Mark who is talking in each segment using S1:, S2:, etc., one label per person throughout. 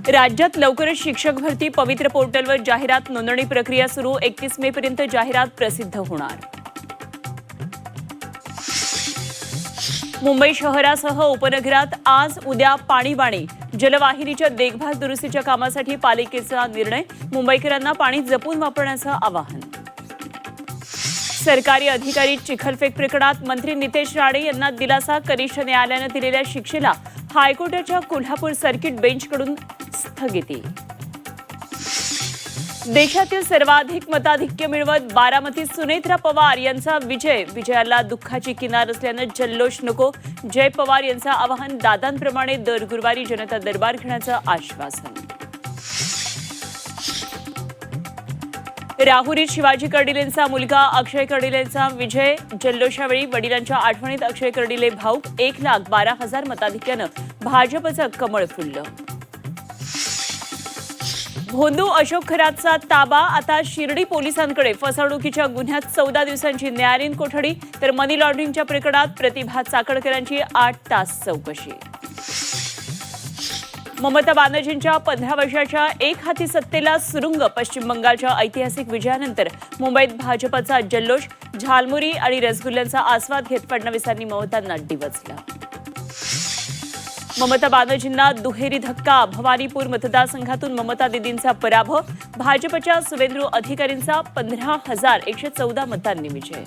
S1: राज्यात लवकरच शिक्षक भरती पवित्र पोर्टलवर जाहिरात नोंदणी प्रक्रिया सुरू 31 मे पर्यंत जाहिरात प्रसिद्ध होणार। मुंबई शहरासह उपनगरात आज उद्या पाणीबाणी जलवाहिनीच्या देखभाल दुरुस्तीच्या कामासाठी पालिकेचा निर्णय। मुंबईकरांना पाणी जपून वापरण्याचं आवाहन। सरकारी अधिकारी चिखलफेक प्रकरणात मंत्री नितेश राणे यांना दिलासा। कनिष्ठ न्यायालयाने दिलेल्या शिक्षेला हायकोर्टाच्या कोल्हापूर सर्किट बेंचकडून स्थगिती। देशातील सर्वाधिक मताधिक्य मिळवत बारामतीत सुनेत्रा पवार यांचा विजय। विजयाला दुःखाची किनार असल्यानं जल्लोष नको। जय पवार यांचं आवाहन। दादांप्रमाणे दर गुरुवारी जनता दरबार घेण्याचं आश्वासन। राहुरीत शिवाजी कर्डिलेंचा मुलगा अक्षय कर्डिलेंचा विजय। जल्लोषावेळी वडिलांच्या आठवणीत अक्षय कर्डिले भाऊक। 1,12,000 मताधिक्यानं भाजपचं कमळ फुललं। भोंदू अशोक खरातचा ताबा आता शिर्डी पोलिसांकडे। फसवणुकीच्या गुन्ह्यात 14 दिवसांची न्यायालयीन कोठडी, तर मनी लॉन्ड्रिंगच्या प्रकरणात प्रतिभा चाकणकरांची 8 तास चौकशी। ममता बॅनर्जींच्या 15 वर्षाच्या एक हाती सत्तेला सुरुंग। पश्चिम बंगालच्या ऐतिहासिक विजयानंतर मुंबईत भाजपचा जल्लोष। झालमुरी आणि रसगुल्ल्यांचा आस्वाद घेत फडणवीसांनी ममतांना डिवचलं। ममता बॅनर्जींना दुहेरी धक्का। भवानीपूर मतदारसंघातून ममता दीदींचा पराभव। भाजपच्या सुवेंदू अधिकारींचा 15,114 मतांनी विजय।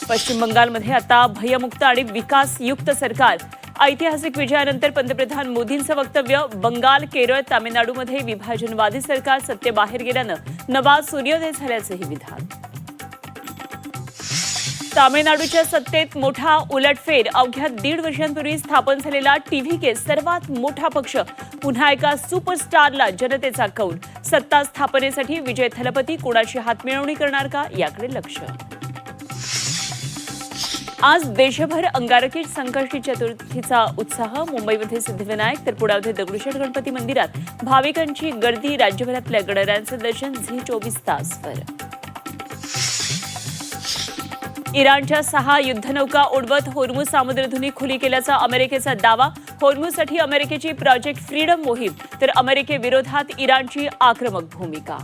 S1: पश्चिम बंगालमध्ये आता भयमुक्त आणि विकासयुक्त सरकार। ऐतिहासिक विजयानंतर पंतप्रधान मोदींचं वक्तव्य। बंगाल, केरळ, तामिळनाडूमध्ये विभाजनवादी सरकार सत्तेबाहेर गेल्यानं नवा सूर्योदय झाल्याचंही विधान। तामिळनाडूच्या सत्तेत मोठा उलटफेर। अवघ्या 1.5 वर्षांपूर्वी स्थापन झालेला टीव्हीके सर्वात मोठा पक्ष। पुन्हा एका सुपरस्टारला जनतेचा कौल। सत्ता स्थापनेसाठी विजय थलपती कोणाची हातमिळवणी करणार का, याकडे लक्ष। आज देशभर अंगारकी संकष्टी चतुर्थीचा उत्साह। मुंबईमध्ये सिद्धिविनायक तर पुण्यामध्ये दगडूशेठ गणपती मंदिरात भाविकांची गर्दी। राज्यभरातल्या गणरायांचं दर्शन झी24 तासवर। इराणच्या 6 युद्धनौका उडवत होर्मुझ सामुद्रधुनी खुली केल्याचा अमेरिकेचा दावा। होर्मुझसाठी अमेरिकेची प्रोजेक्ट फ्रीडम मोहीम, तर अमेरिकेविरोधात इराणची आक्रमक भूमिका।